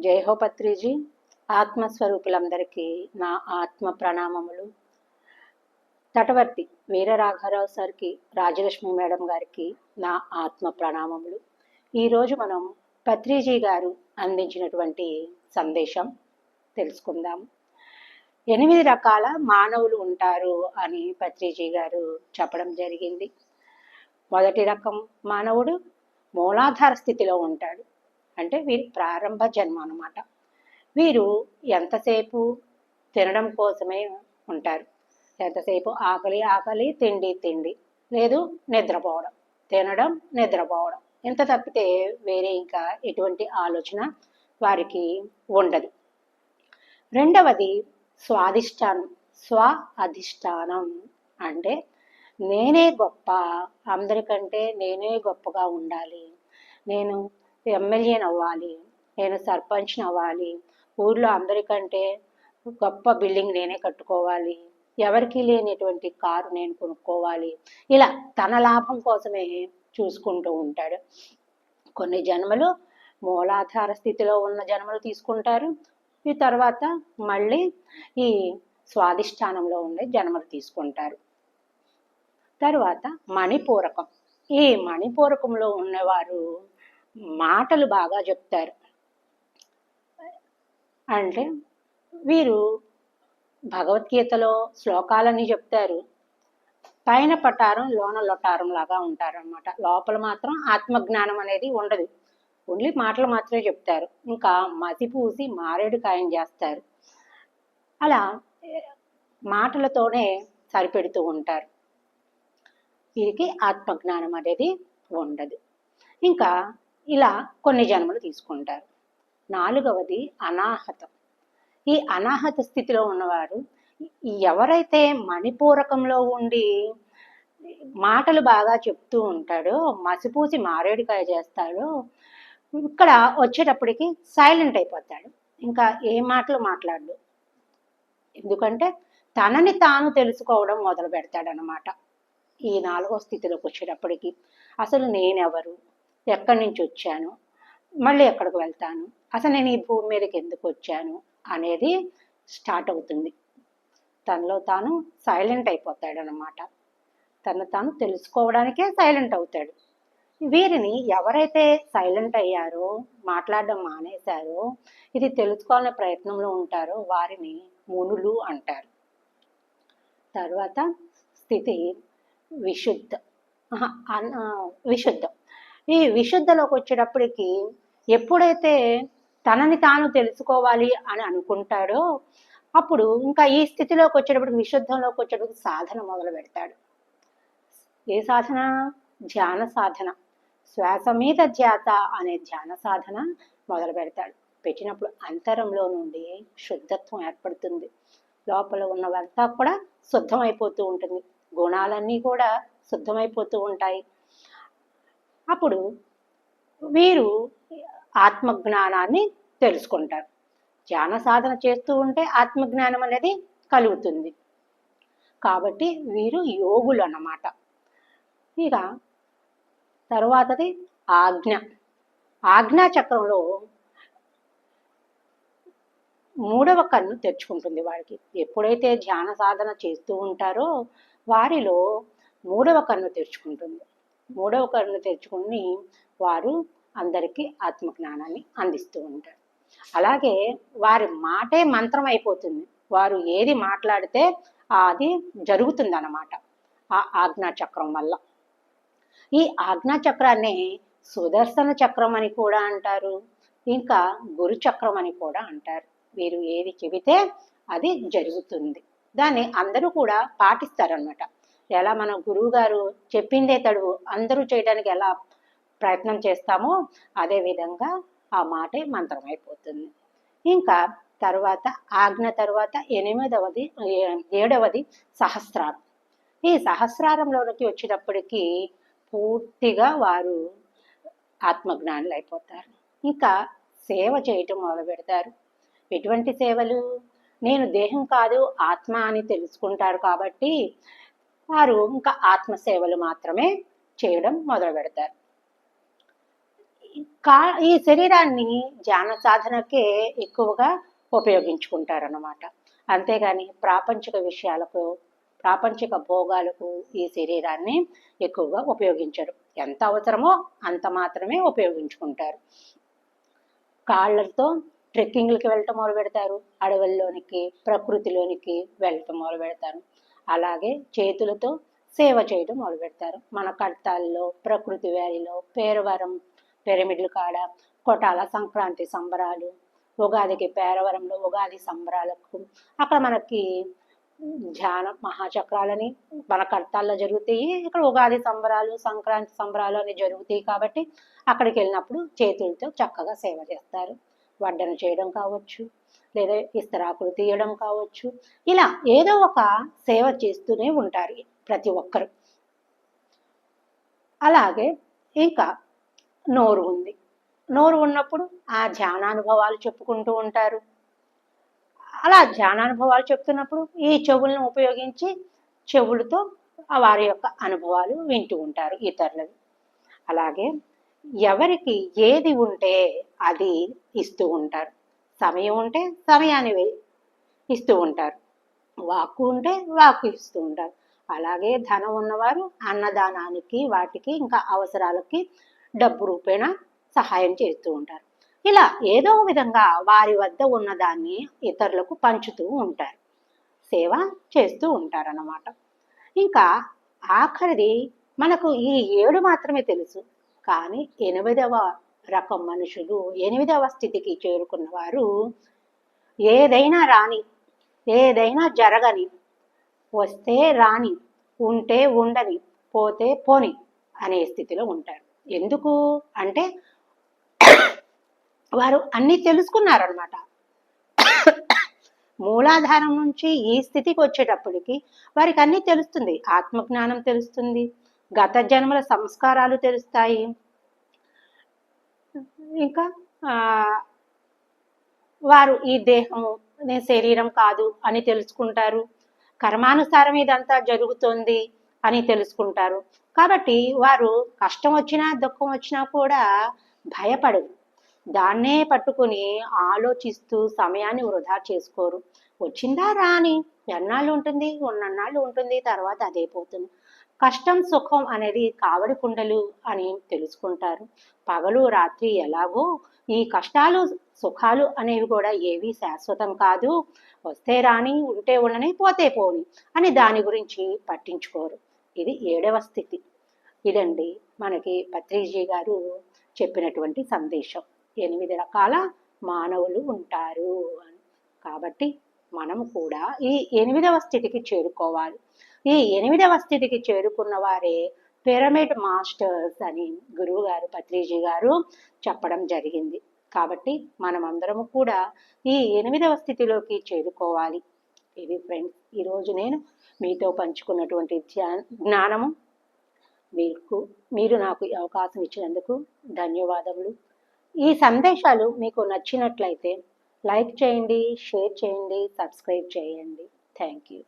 జై హో పత్రిజీ. ఆత్మస్వరూపులందరికీ నా ఆత్మ ప్రణామములు. తటవర్తి వీరరాఘవరావు సార్కి, రాజలక్ష్మి మేడం గారికి నా ఆత్మ ప్రణామములు. ఈరోజు మనం పత్రిజీ గారు అందించినటువంటి సందేశం తెలుసుకుందాం. 8 రకాల మానవులు ఉంటారు అని పత్రిజీ గారు చెప్పడం జరిగింది. మొదటి రకం మానవుడు మూలాధార స్థితిలో ఉంటాడు. అంటే వీరి ప్రారంభ జన్మ అన్నమాట. వీరు ఎంతసేపు తినడం కోసమే ఉంటారు. ఎంతసేపు ఆకలి ఆకలి, తిండి తిండి, లేదు నిద్రపోవడం, తినడం నిద్రపోవడం, ఎంత తప్పితే వేరే ఇంకా ఎటువంటి ఆలోచన వారికి ఉండదు. రెండవది స్వాధిష్టానం. స్వ అధిష్టానం అంటే నేనే గొప్ప, అందరికంటే నేనే గొప్పగా ఉండాలి, నేను ఎమ్మెల్యేని అవ్వాలి, నేను సర్పంచ్ని అవ్వాలి, ఊర్లో అందరికంటే గొప్ప బిల్డింగ్ నేనే కట్టుకోవాలి, ఎవరికి లేనిటువంటి కారు నేను కొనుక్కోవాలి, ఇలా తన లాభం కోసమే చూసుకుంటూ ఉంటాడు. కొన్ని జన్మలు మూలాధార స్థితిలో ఉన్న జన్మలు తీసుకుంటారు. ఈ తర్వాత మళ్ళీ ఈ స్వాధిష్టానంలో ఉండే జన్మలు తీసుకుంటారు. తర్వాత మణిపూరకం. ఈ మణిపూరకంలో ఉన్నవారు మాటలు బాగా చెప్తారు. అంటే వీరు భగవద్గీతలో శ్లోకాలన్నీ చెప్తారు. పైన పటారం లోన లొటారం లాగా ఉంటారన్నమాట. లోపల మాత్రం ఆత్మజ్ఞానం అనేది ఉండదు. ఓన్లీ మాటలు మాత్రమే చెప్తారు. ఇంకా మసిపూసి మారేడు కాయం చేస్తారు. అలా మాటలతోనే సరిపెడుతూ ఉంటారు. వీరికి ఆత్మజ్ఞానం అనేది ఉండదు. ఇంకా ఇలా కొన్ని జన్మలు తీసుకుంటారు. 4వది అనాహతం. ఈ అనాహత స్థితిలో ఉన్నవారు ఎవరైతే మణిపూరకంలో ఉండి మాటలు బాగా చెప్తూ ఉంటాడో, మసిపూసి మారేడుకాయ చేస్తాడో, ఇక్కడ వచ్చేటప్పటికి సైలెంట్ అయిపోతాడు. ఇంకా ఏ మాటలు మాట్లాడు. ఎందుకంటే తనని తాను తెలుసుకోవడం మొదలు పెడతాడనమాట. ఈ 4వ స్థితిలోకి వచ్చేటప్పటికి అసలు నేనెవరు, ఎక్కడి నుంచి వచ్చాను, మళ్ళీ ఎక్కడికి వెళ్తాను, అసలు నేను ఈ భూమి మీదకి ఎందుకు వచ్చాను అనేది స్టార్ట్ అవుతుంది. తనలో తాను సైలెంట్ అయిపోతాడు అన్నమాట. తను తాను తెలుసుకోవడానికే సైలెంట్ అవుతాడు. వీరిని ఎవరైతే సైలెంట్ అయ్యారో, మాట్లాడడం మానేశారో, ఇది తెలుసుకోవాలనే ప్రయత్నంలో ఉంటారో వారిని మునులు అంటారు. తర్వాత స్థితి విశుద్ధం. ఈ విశుద్ధలోకి వచ్చేటప్పటికి ఎప్పుడైతే తనని తాను తెలుసుకోవాలి అని అనుకుంటాడో అప్పుడు ఇంకా ఈ స్థితిలోకి వచ్చేటప్పటికి, విశుద్ధంలోకి వచ్చేటప్పటికి సాధన మొదలు పెడతాడు. ఏ సాధన? ధ్యాన సాధన. శ్వాస మీద ధ్యాస అనే ధ్యాన సాధన మొదలు పెడతాడు. పెట్టినప్పుడు అంతరంలో నుండి శుద్ధత్వం ఏర్పడుతుంది. లోపల ఉన్నవంతా కూడా శుద్ధమైపోతూ ఉంటుంది. గుణాలన్నీ కూడా శుద్ధమైపోతూ ఉంటాయి. అప్పుడు వీరు ఆత్మజ్ఞానాన్ని తెలుసుకుంటారు. ధ్యాన సాధన చేస్తూ ఉంటే ఆత్మజ్ఞానం అనేది కలుగుతుంది. కాబట్టి వీరు యోగులు అన్నమాట. ఇక తరువాతది ఆజ్ఞ. ఆజ్ఞా చక్రంలో 3వ కన్ను తెరుచుకుంటుంది వారికి. ఎప్పుడైతే ధ్యాన సాధన చేస్తూ ఉంటారో వారిలో 3వ కన్ను తెరుచుకుంటుంది. 3వ కన్ను తెరుచుకుని వారు అందరికీ ఆత్మజ్ఞానాన్ని అందిస్తూ ఉంటారు. అలాగే వారి మాటే మంత్రం అయిపోతుంది. వారు ఏది మాట్లాడితే అది జరుగుతుంది అన్నమాట ఆ ఆజ్ఞా చక్రం వల్ల. ఈ ఆజ్ఞా చక్రాన్ని సుదర్శన చక్రం అని కూడా అంటారు, ఇంకా గురు చక్రం అని కూడా అంటారు. వీరు ఏది చెబితే అది జరుగుతుంది. దాన్ని అందరూ కూడా పాటిస్తారనమాట. ఎలా మన గురువు గారు చెప్పిందే తడువు అందరూ చేయడానికి ఎలా ప్రయత్నం చేస్తామో అదే విధంగా ఆ మాటే మంత్రం అయిపోతుంది. ఇంకా తర్వాత ఆజ్ఞ తర్వాత 7వది సహస్రారం. ఈ సహస్రారంలోకి వచ్చేటప్పటికి పూర్తిగా వారు ఆత్మజ్ఞానులు అయిపోతారు. ఇంకా సేవ చేయటం మొదలు పెడతారు. ఎటువంటి సేవలు? నేను దేహం కాదు ఆత్మ అని తెలుసుకుంటారు కాబట్టి వారు ఇంకా ఆత్మ సేవలు మాత్రమే చేయడం మొదలు పెడతారు. ఈ శరీరాన్ని ధ్యాన సాధనకే ఎక్కువగా ఉపయోగించుకుంటారన్నమాట. అంతేగాని ప్రాపంచిక విషయాలకు, ప్రాపంచిక భోగాలకు ఈ శరీరాన్ని ఎక్కువగా ఉపయోగించరు. ఎంత అవసరమో అంత మాత్రమే ఉపయోగించుకుంటారు. కాళ్ళతో ట్రెక్కింగ్లకి వెళ్ళటం మొదలు పెడతారు, అడవుల్లోనికి ప్రకృతిలోనికి వెళ్ళటం మొదలు పెడతారు. అలాగే చేతులతో సేవ చేయడం మొదలు పెడతారు. మన కడతాల్లో, ప్రకృతి వ్యాలిలో, పేరవరం పిరమిడ్లు కాడ కొటాల సంక్రాంతి సంబరాలు, ఉగాదికి పేరవరంలో ఉగాది సంబరాలకు అక్కడ మనకి ధ్యాన మహాచక్రాలని మన కర్తాల్లో జరుగుతాయి. ఇక్కడ ఉగాది సంబరాలు, సంక్రాంతి సంబరాలు అని జరుగుతాయి. కాబట్టి అక్కడికి వెళ్ళినప్పుడు చేతులతో చక్కగా సేవ చేస్తారు. వడ్డన చేయడం కావచ్చు, లేదా ఇస్తరాకులు తీయడం కావచ్చు, ఇలా ఏదో ఒక సేవ చేస్తూనే ఉంటారు ప్రతి ఒక్కరు. అలాగే ఇంకా నోరు ఉంది. నోరు ఉన్నప్పుడు ఆ ధ్యానానుభవాలు చెప్పుకుంటూ ఉంటారు. అలా ధ్యానానుభవాలు చెప్తున్నప్పుడు ఈ చెవులను ఉపయోగించి చెవులతో వారి యొక్క అనుభవాలు వింటూ ఉంటారు ఇతరులవి. అలాగే ఎవరికి ఏది ఉంటే అది ఇస్తూ ఉంటారు. సమయం ఉంటే సమయాన్ని ఇస్తూ ఉంటారు, వాక్కు ఉంటే వాక్కు ఇస్తూ ఉంటారు. అలాగే ధనం ఉన్నవారు అన్నదానానికి, వాటికి ఇంకా అవసరాలకి డబ్బు రూపేణా సహాయం చేస్తూ ఉంటారు. ఇలా ఏదో విధంగా వారి వద్ద ఉన్నదాన్ని ఇతరులకు పంచుతూ ఉంటారు, సేవ చేస్తూ ఉంటారన్నమాట. ఇంకా ఆఖరిది మనకు ఈ 7 మాత్రమే తెలుసు. కానీ 8వ రకం మనుషులు, 8వ స్థితికి చేరుకున్న వారు ఏదైనా రాని, ఏదైనా జరగని, వస్తే రాని, ఉంటే ఉండని, పోతే పోని అనే స్థితిలో ఉంటారు. ఎందుకు అంటే వారు అన్నీ తెలుసుకున్నారనమాట. మూలాధారం నుంచి ఈ స్థితికి వచ్చేటప్పటికి వారికి అన్నీ తెలుస్తుంది. ఆత్మజ్ఞానం తెలుస్తుంది, గత జన్మల సంస్కారాలు తెలుస్తాయి. ఇంకా వారు ఈ దేహము శరీరం కాదు అని తెలుసుకుంటారు. కర్మానుసారం ఇదంతా జరుగుతుంది అని తెలుసుకుంటారు. కాబట్టి వారు కష్టం వచ్చినా దుఃఖం వచ్చినా కూడా భయపడరు. దాన్నే పట్టుకుని ఆలోచిస్తూ సమయాన్ని వృధా చేసుకోరు. వచ్చిందా రాని, ఎన్నాళ్ళు ఉంటుంది, ఉన్నన్నాళ్ళు ఉంటుంది, తర్వాత అదే పోతుంది. కష్టం సుఖం అనేది కావడి కుండలు అని తెలుసుకుంటారు. పగలు రాత్రి ఎలాగో ఈ కష్టాలు సుఖాలు అనేవి కూడా ఏవి శాశ్వతం కాదు, వస్తే రాని, ఉంటే ఉండని, పోతే పోని అని దాని గురించి పట్టించుకోరు. ఇది 7వ స్థితి. ఇదండి మనకి పత్రిజీ గారు చెప్పినటువంటి సందేశం. 8 రకాల మానవులు ఉంటారు అని. కాబట్టి మనము కూడా ఈ 8వ స్థితికి చేరుకోవాలి. ఈ 8వ స్థితికి చేరుకున్న వారే పిరమిడ్ మాస్టర్స్ అని గురువు గారు పత్రిజీ గారు చెప్పడం జరిగింది. కాబట్టి మనమందరము కూడా ఈ 8వ స్థితిలోకి చేరుకోవాలి. ఇది ఫ్రెండ్స్, ఈరోజు నేను మీతో పంచుకున్నటువంటి జ్ఞానము. మీరు నాకు అవకాశం ఇచ్చినందుకు ధన్యవాదములు. ఈ సందేశాలు మీకు నచ్చినట్లయితే లైక్ చేయండి, షేర్ చేయండి, సబ్స్క్రైబ్ చేయండి. Thank you.